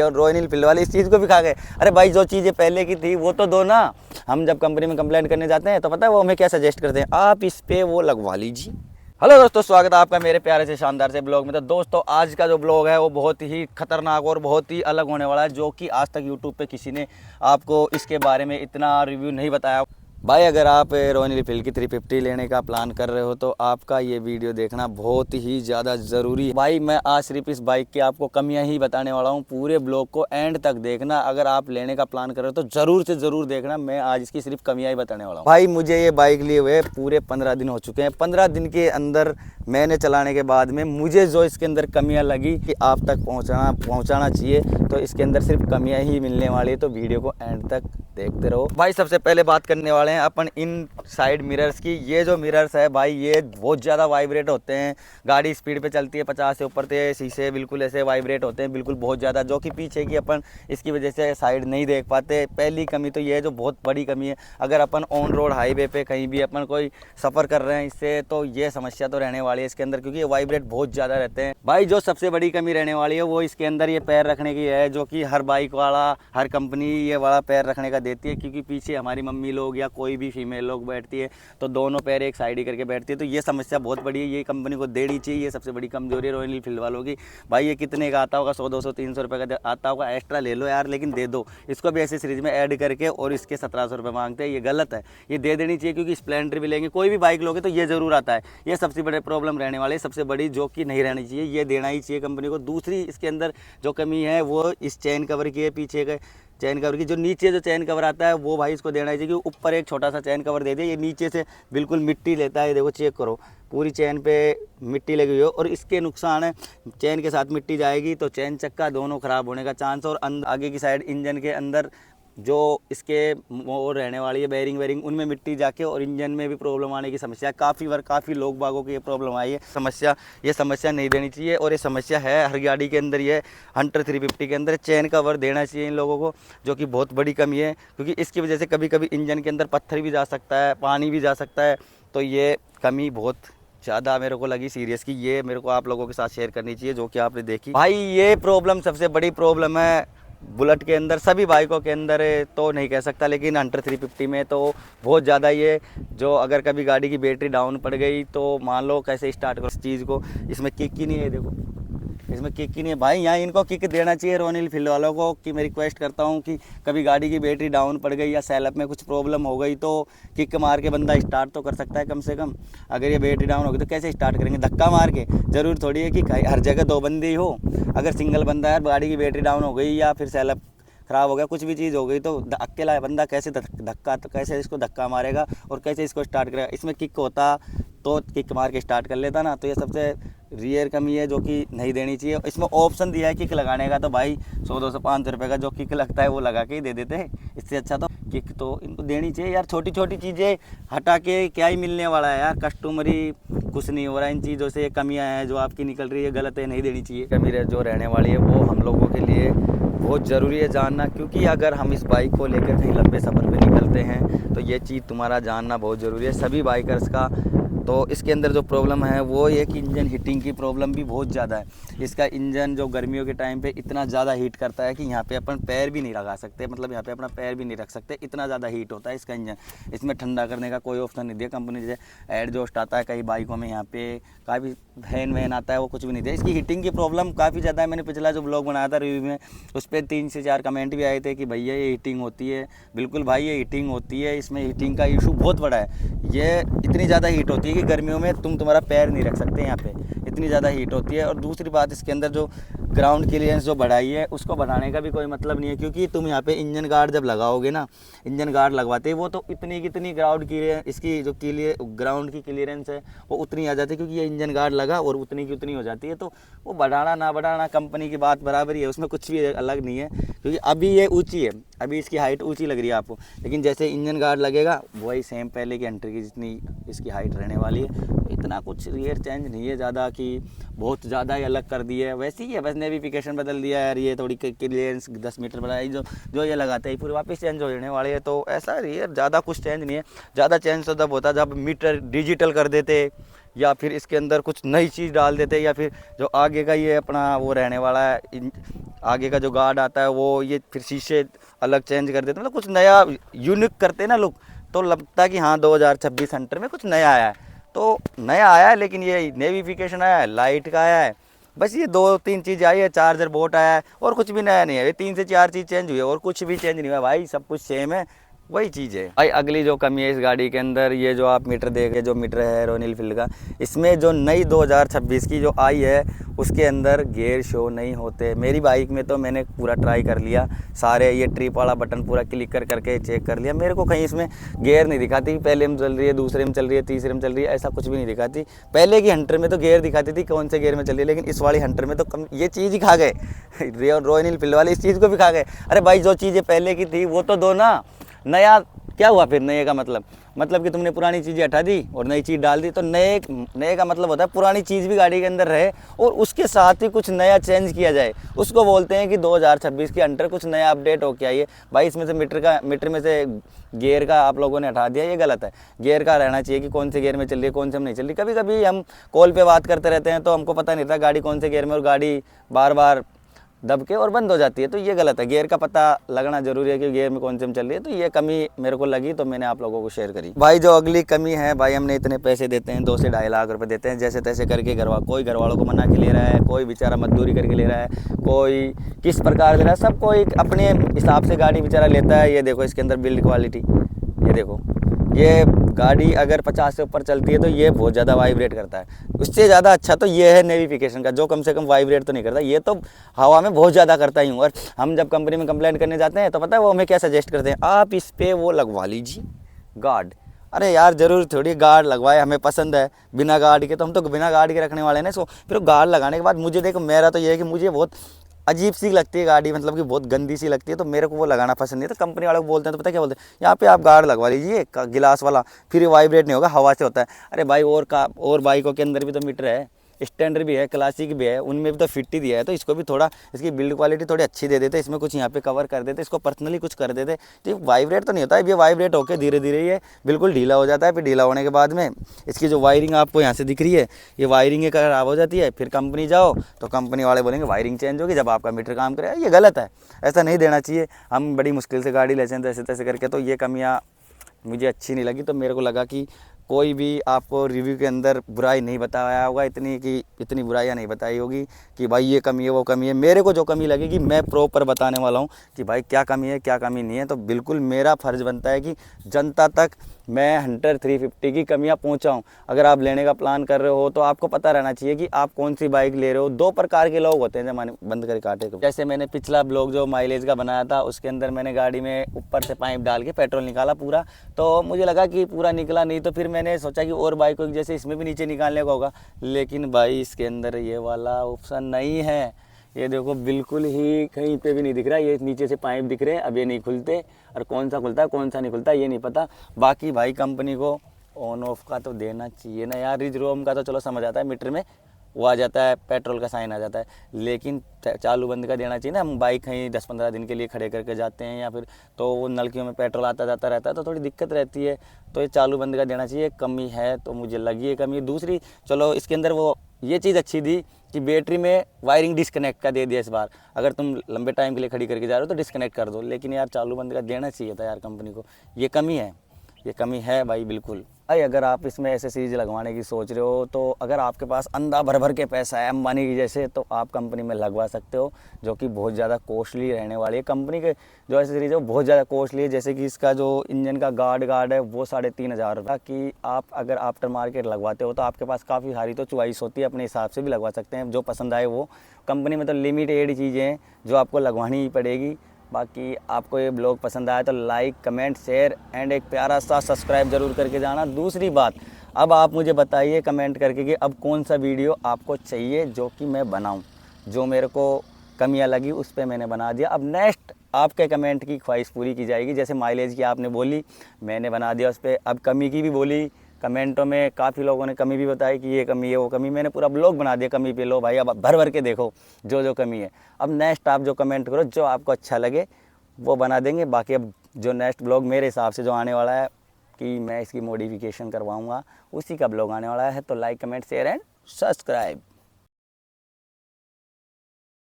और royal Enfield वाले इस चीज़ को भी खा गए। अरे भाई जो चीज़ें पहले की थी वो तो दो ना। हम जब कंपनी में कंप्लेंट करने जाते हैं तो पता है वो हमें क्या सजेस्ट करते हैं, आप इस पे वो लगवा लीजिए। हेलो दोस्तों, स्वागत है आपका मेरे प्यारे से शानदार से ब्लॉग में। तो दोस्तों आज का जो ब्लॉग है वो बहुत ही खतरनाक और बहुत ही अलग होने वाला है, जो कि आज तक यूट्यूब पे किसी ने आपको इसके बारे में इतना रिव्यू नहीं बताया। भाई अगर आप रॉयल एनफील्ड की 350 लेने का प्लान कर रहे हो तो आपका ये वीडियो देखना बहुत ही ज़्यादा ज़रूरी है। भाई मैं आज सिर्फ इस बाइक की आपको कमियां ही बताने वाला हूँ, पूरे ब्लॉग को एंड तक देखना। अगर आप लेने का प्लान कर रहे हो तो ज़रूर से ज़रूर देखना, मैं आज इसकी सिर्फ कमियां ही बताने वाला हूँ। भाई मुझे ये बाइक लिए हुए पूरे 15 दिन हो चुके हैं। 15 दिन के अंदर मैंने चलाने के बाद में मुझे जो इसके अंदर कमियाँ लगी कि आप तक पहुँचाना चाहिए, तो इसके अंदर सिर्फ कमियाँ ही मिलने वाली है। तो वीडियो को एंड तक देखते रहो। भाई सबसे पहले बात करने वाले हैं अपन इन साइड मिरर्स की। ये जो मिरर्स है भाई ये बहुत ज़्यादा वाइब्रेट होते हैं, गाड़ी स्पीड पे चलती है 50 से ऊपर से शीशे बिल्कुल ऐसे वाइब्रेट होते हैं, बिल्कुल बहुत ज़्यादा, जो कि पीछे की अपन इसकी वजह से साइड नहीं देख पाते। पहली कमी तो ये है, जो बहुत बड़ी कमी है। अगर अपन ऑन रोड हाईवे पे कहीं भी अपन कोई सफ़र कर रहे हैं इससे, तो ये समस्या तो रहने वाली है इसके अंदर, क्योंकि ये वाइब्रेट बहुत ज़्यादा रहते हैं। भाई जो सबसे बड़ी कमी रहने वाली है वो इसके अंदर ये पैर रखने की है, जो कि हर बाइक वाला, हर कंपनी ये वाला पैर रखने का देती है, क्योंकि पीछे हमारी मम्मी लोग या कोई भी फीमेल लोग बैठती है तो दोनों पैर एक साइड ही करके बैठती है। तो ये समस्या बहुत बड़ी है, ये कंपनी को देनी चाहिए। ये सबसे बड़ी कमजोरी है रॉयल एनफील्ड वालों की। भाई ये कितने का आता होगा, 100 200 300 रुपये का आता होगा, एक्स्ट्रा ले लो यार, लेकिन दे दो इसको भी ऐसे सीरीज में ऐड करके। और इसके 1700 रुपये मांगते हैं, ये गलत है, ये दे देनी चाहिए। क्योंकि स्प्लेंडर भी लेंगे, कोई भी बाइक लोगे तो ये ज़रूर आता है। ये सबसे बड़े प्रॉब्लम रहने वाले, सबसे बड़ी जो कि नहीं रहनी चाहिए, ये देना ही चाहिए कंपनी को। दूसरी इसके अंदर जो कमी है वो इस चेन कवर की है, पीछे के चैन कवर की। जो नीचे जो चैन कवर आता है वो भाई इसको देना चाहिए, क्योंकि ऊपर एक छोटा सा चैन कवर दे दिया, ये नीचे से बिल्कुल मिट्टी लेता है। देखो चेक करो, पूरी चैन पे मिट्टी लगी हुई है। और इसके नुकसान है, चैन के साथ मिट्टी जाएगी तो चैन चक्का दोनों ख़राब होने का चांस। और आगे की साइड इंजन के अंदर जो इसके वो रहने वाली है बेरिंग वेरिंग, उनमें मिट्टी जाके और इंजन में भी प्रॉब्लम आने की समस्या काफ़ी लोग बागों की ये प्रॉब्लम आई है। ये समस्या नहीं देनी चाहिए, और ये समस्या है हर गाड़ी के अंदर। ये हंटर 350 के अंदर चेन कवर देना चाहिए इन लोगों को, जो कि बहुत बड़ी कमी है। क्योंकि इसकी वजह से कभी कभी इंजन के अंदर पत्थर भी जा सकता है, पानी भी जा सकता है। तो ये कमी बहुत ज़्यादा मेरे को लगी सीरियस की, ये मेरे को आप लोगों के साथ शेयर करनी चाहिए, जो कि आपने देखी। भाई ये प्रॉब्लम सबसे बड़ी प्रॉब्लम है बुलेट के अंदर, सभी बाइकों के अंदर तो नहीं कह सकता, लेकिन हंटर 350 में तो बहुत ज़्यादा ये, जो अगर कभी गाड़ी की बैटरी डाउन पड़ गई तो मान लो कैसे स्टार्ट करो इस चीज़ को। इसमें किक ही नहीं है, देखो इसमें किक ही नहीं है। भाई यहाँ इनको किक देना चाहिए रॉयल एनफील्ड वालों को, कि मैं रिक्वेस्ट करता हूँ कि कभी गाड़ी की बैटरी डाउन पड़ गई या सेलअप में कुछ प्रॉब्लम हो गई तो किक मार के बंदा स्टार्ट तो कर सकता है कम से कम। अगर ये बैटरी डाउन हो गई तो कैसे स्टार्ट करेंगे, धक्का मार के? ज़रूर थोड़ी है कि हर जगह दो बंदे ही हो। अगर सिंगल बंदा है, गाड़ी की बैटरी डाउन हो गई या फिर सेलअप ख़राब हो गया, कुछ भी चीज़ हो गई, तो अकेला बंदा कैसे कैसे इसको धक्का मारेगा और कैसे इसको स्टार्ट करेगा? इसमें किक होता तो किक मार के स्टार्ट कर लेता ना। तो ये सबसे रियर कमी है जो कि नहीं देनी चाहिए। इसमें ऑप्शन दिया है किक लगाने का, तो भाई 100 200 500 रुपये का जो किक लगता है वो लगा के ही दे देते हैं। इससे अच्छा तो किक तो इनको देनी चाहिए यार। छोटी छोटी चीज़ें हटा के क्या ही मिलने वाला है यार, कस्टमरी कुछ नहीं हो रहा है इन चीज़ों से। कमियाँ हैं जो आपकी निकल रही है, गलत है, नहीं देनी चाहिए। कमी जो रहने वाली है वो हम लोगों के लिए बहुत ज़रूरी है जानना, क्योंकि अगर हम इस बाइक को लेकर कहीं लंबे सफ़र पे निकलते हैं तो ये चीज़ तुम्हारा जानना बहुत ज़रूरी है, सभी बाइकर्स का। तो इसके अंदर जो प्रॉब्लम है वो ये कि इंजन हीटिंग की प्रॉब्लम भी बहुत ज़्यादा है। इसका इंजन जो गर्मियों के टाइम पे इतना ज़्यादा हीट करता है कि यहाँ पे अपन पैर भी नहीं लगा सकते, मतलब यहाँ पे अपना पैर भी नहीं रख सकते, इतना ज़्यादा हीट होता है इसका इंजन। इसमें ठंडा करने का कोई ऑप्शन नहीं दिया कंपनी से। एडजॉस्ट आता है कई बाइकों में, यहाँ पे काफ़ी फैन वैन आता है, वो कुछ भी नहीं दिया। इसकी हीटिंग की प्रॉब्लम काफ़ी ज़्यादा है। मैंने पिछला जो ब्लॉग बनाया था रिव्यू में, उस पर 3 से 4 कमेंट भी आए थे कि भैया ये हीटिंग होती है। बिल्कुल भाई ये हीटिंग होती है, इसमें हीटिंग का इशू बहुत बड़ा है। ये इतनी ज़्यादा हीट होती है कि गर्मियों में तुम्हारा पैर नहीं रख सकते यहाँ पे, इतनी ज़्यादा हीट होती है। और दूसरी बात, इसके अंदर जो ग्राउंड क्लियरेंस जो बढ़ाई है उसको बढ़ाने का भी कोई मतलब नहीं है, क्योंकि तुम यहाँ पे इंजन गार्ड जब लगाओगे ना, इंजन गार्ड लगवाते हैं वो तो इतनी कितनी ग्राउंड की इसकी जो ग्राउंड की क्लियरेंस है वो उतनी आ जाती है, क्योंकि ये इंजन गार्ड लगा और उतनी की उतनी हो जाती है। तो वो बढ़ाना ना बढ़ाना कंपनी की बात बराबर ही है, उसमें कुछ भी अलग नहीं है। क्योंकि अभी ये ऊँची है, अभी इसकी हाइट ऊँची लग रही है आपको, लेकिन जैसे इंजन गार्ड लगेगा वही सेम पहले की हंटर की जितनी इसकी हाइट रहने वाली है। इतना कुछ रियर चेंज नहीं है ज़्यादा कि बहुत ज़्यादा ही अलग कर दिया है, वैसे ही है, बस नेविफिकेशन बदल दिया है यार। ये थोड़ी क्लियरेंस 10 मीटर बढ़ाई, जो ये लगाते हैं पूरे वापस चेंज हो जाने वाले हैं। तो ऐसा रियर ज़्यादा कुछ चेंज नहीं है। ज़्यादा चेंज तो तब होता जब मीटर डिजिटल कर देते या फिर इसके अंदर कुछ नई चीज़ डाल देते, या फिर जो आगे का ये अपना वो रहने वाला है, आगे का जो गार्ड आता है वो ये फिर शीशे अलग चेंज कर देते, मतलब कुछ नया यूनिक करते ना लुक, तो लगता है कि हाँ 2026 हंटर में कुछ नया आया है। तो नया आया है, लेकिन ये नेविफिकेशन आया है, लाइट का आया है, बस ये 2-3 चीज़ आई है, चार्जर बोर्ड आया है, और कुछ भी नया नहीं है। ये 3 से 4 चीज़ चेंज हुई है और कुछ भी चेंज नहीं हुआ भाई, सब कुछ सेम है, वही चीज़ है भाई। अगली जो कमी है इस गाड़ी के अंदर, ये जो आप मीटर देख रहे, जो मीटर है रॉयल एनफील्ड का, इसमें जो नई 2026 की जो आई है उसके अंदर गियर शो नहीं होते। मेरी बाइक में तो मैंने पूरा ट्राई कर लिया, सारे ये ट्रिप वाला बटन पूरा क्लिक कर करके चेक कर लिया, मेरे को कहीं इसमें गियर नहीं दिखाती। पहले में चल रही है, दूसरे में चल रही है, तीसरे में चल रही है, ऐसा कुछ भी नहीं दिखाती। पहले की हंटर में तो गियर दिखाती थी कौन से गियर में चल रही है, लेकिन इस वाली हंटर में तो कम ये चीज़ ही खा गए रॉयल एनफील्ड वाले इस चीज़ को भी खा गए। अरे भाई जो चीज़ें पहले की थी वो तो दो ना, नया क्या हुआ फिर नए का मतलब कि तुमने पुरानी चीज़ें हटा दी और नई चीज़ डाल दी। तो नए का मतलब होता है पुरानी चीज़ भी गाड़ी के अंदर रहे और उसके साथ ही कुछ नया चेंज किया जाए, उसको बोलते हैं कि 2026 की हंटर कुछ नया अपडेट होके आई है। भाई इसमें से मीटर में से गियर का आप लोगों ने हटा दिया, ये गलत है। गियर का रहना चाहिए कि कौन से गियर में चल रही है, कौन से में नहीं चल रही। कभी कभी हम कॉल पे बात करते रहते हैं तो हमको पता नहीं था गाड़ी कौन से गियर में, और गाड़ी बार बार दब के और बंद हो जाती है, तो ये गलत है। गियर का पता लगना जरूरी है कि गियर में कौन से में चल रही है, तो ये कमी मेरे को लगी तो मैंने आप लोगों को शेयर करी। भाई जो अगली कमी है, भाई हमने इतने पैसे देते हैं, 2 से 2.5 लाख रुपए देते हैं जैसे तैसे करके कोई घर वालों को मना के ले रहा है, कोई बेचारा मजदूरी करके ले रहा है, कोई किस प्रकार ले रहा है, सब कोई अपने हिसाब से गाड़ी बेचारा लेता है। ये देखो इसके अंदर बिल्ड क्वालिटी, ये देखो, ये गाड़ी अगर 50 से ऊपर चलती है तो ये बहुत ज़्यादा वाइब्रेट करता है। उससे ज़्यादा अच्छा तो ये है नेविफिकेशन का, जो कम से कम वाइब्रेट तो नहीं करता, ये तो हवा में बहुत ज़्यादा करता ही हूँ। और हम जब कंपनी में कंप्लेंट करने जाते हैं तो पता है वो हमें क्या सजेस्ट करते हैं, आप इस पर वो लगवा लीजिए गार्ड। अरे यार ज़रूर थोड़ी गार्ड लगवाए, हमें पसंद है बिना गार्ड के, तो हम तो बिना गार्ड के रखने वाले हैं। सो फिर गार्ड लगाने के बाद मुझे देखो, मेरा तो ये है कि मुझे बहुत अजीब सी लगती है गाड़ी, मतलब कि बहुत गंदी सी लगती है, तो मेरे को वो लगाना पसंद नहीं है। तो कंपनी वालों को बोलते हैं तो पता क्या बोलते हैं, यहाँ पे आप गार्ड लगवा लीजिए गिलास वाला, फिर ये वाइब्रेट नहीं होगा, हवा से होता है। अरे भाई और बाइकों के अंदर भी तो मीटर है, स्टैंडर्ड भी है, क्लासिक भी है, उनमें भी तो फिट ही दिया है। तो इसको भी थोड़ा इसकी बिल्ड क्वालिटी थोड़ी अच्छी दे देते, इसमें कुछ यहाँ पे कवर कर देते, इसको पर्सनली कुछ कर देते, तो वाइब्रेट तो नहीं होता है। ये वाइब्रेट होकर धीरे धीरे ये बिल्कुल ढीला हो जाता है। फिर ढीला होने के बाद में इसकी जो वायरिंग आपको यहाँ से दिख रही है, ये वायरिंग खराब हो जाती है। फिर कंपनी जाओ तो कंपनी वाले बोलेंगे वायरिंग चेंज होगी जब आपका मीटर काम करेगा। ये गलत है, ऐसा नहीं देना चाहिए। हम बड़ी मुश्किल से गाड़ी लेते हैं तैसे तैसे करके, तो ये कमियाँ मुझे अच्छी नहीं लगी। तो मेरे को लगा कि कोई भी आपको रिव्यू के अंदर बुराई नहीं बताया होगा, इतनी बुराइयाँ नहीं बताई होगी कि भाई ये कमी है वो कमी है। मेरे को जो कमी लगेगी मैं प्रॉपर बताने वाला हूँ कि भाई क्या कमी है क्या कमी नहीं है। तो बिल्कुल मेरा फ़र्ज़ बनता है कि जनता तक मैं हंटर 350 की कमियां पहुंचाऊं। अगर आप लेने का प्लान कर रहे हो तो आपको पता रहना चाहिए कि आप कौन सी बाइक ले रहे हो। 2 प्रकार के लोग होते हैं जमाने बंद कर काटे को। जैसे मैंने पिछला ब्लॉग जो माइलेज का बनाया था उसके अंदर मैंने गाड़ी में ऊपर से पाइप डाल के पेट्रोल निकाला पूरा, तो मुझे लगा कि पूरा निकला नहीं, तो फिर मैंने सोचा कि और बाइकों जैसे इसमें भी नीचे निकालने का होगा, लेकिन भाई इसके अंदर ये वाला ऑप्शन नहीं है। ये देखो बिल्कुल ही कहीं पे भी नहीं दिख रहा, ये नीचे से पाइप दिख रहे हैं, अब ये नहीं खुलते, और कौन सा खुलता है कौन सा नहीं खुलता ये नहीं पता। बाकी भाई कंपनी को ऑन ऑफ का तो देना चाहिए ना यार। रिज रोम का तो चलो समझ आता है, मीटर में वो आ जाता है, पेट्रोल का साइन आ जाता है, लेकिन चालू बंद का देना चाहिए ना। हम बाइक कहीं 10-15 दिन के लिए खड़े करके जाते हैं या फिर तो वो नलकियों में पेट्रोल आता जाता रहता है तो थोड़ी दिक्कत रहती है, तो ये चालू बंद का देना चाहिए। कमी है तो मुझे लगी है कमी। दूसरी चलो इसके अंदर वो ये चीज़ अच्छी थी कि बैटरी में वायरिंग डिस्कनेक्ट का दे दिया इस बार, अगर तुम लंबे टाइम के लिए खड़ी करके जा रहे हो तो डिस्कनेक्ट कर दो, लेकिन यार चालू बंद का देना चाहिए था यार कंपनी को। ये कमी है भाई बिल्कुल। भाई अगर आप इसमें ऐसे सीरीज लगवाने की सोच रहे हो तो अगर आपके पास अंधा भर भर के पैसा है अंबानी की जैसे, तो आप कंपनी में लगवा सकते हो, जो कि बहुत ज़्यादा कॉस्टली रहने वाली है। कंपनी के जो ऐसे सीरीज है वो बहुत ज़्यादा कॉस्टली है, जैसे कि इसका जो इंजन का गार्ड है वो 3,500 रुपये की। आप अगर आफ्टर मार्केट लगवाते हो तो आपके पास काफ़ी सारी तो चॉइस होती है, अपने हिसाब से भी लगवा सकते हैं, जो पसंद आए वो। कंपनी में तो लिमिटेड चीज़ें हैं जो आपको लगवानी ही पड़ेगी। बाकी आपको ये ब्लॉग पसंद आया तो लाइक कमेंट शेयर एंड एक प्यारा सा सब्सक्राइब ज़रूर करके जाना। दूसरी बात, अब आप मुझे बताइए कमेंट करके कि अब कौन सा वीडियो आपको चाहिए जो कि मैं बनाऊं। जो मेरे को कमियां लगी उस पर मैंने बना दिया, अब नेक्स्ट आपके कमेंट की ख्वाहिश पूरी की जाएगी। जैसे माइलेज की आपने बोली मैंने बना दिया उस पर, अब कमी की भी बोली कमेंटों में, काफ़ी लोगों ने कमी भी बताई कि ये कमी है वो कमी, मैंने पूरा ब्लॉग बना दिया कमी पे। लो भाई अब भर भर के देखो जो कमी है। अब नेक्स्ट आप जो कमेंट करो जो आपको अच्छा लगे वो बना देंगे। बाकी अब जो नेक्स्ट ब्लॉग मेरे हिसाब से जो आने वाला है कि मैं इसकी मॉडिफिकेशन करवाऊँगा, उसी का ब्लॉग आने वाला है। तो like comment share and subscribe.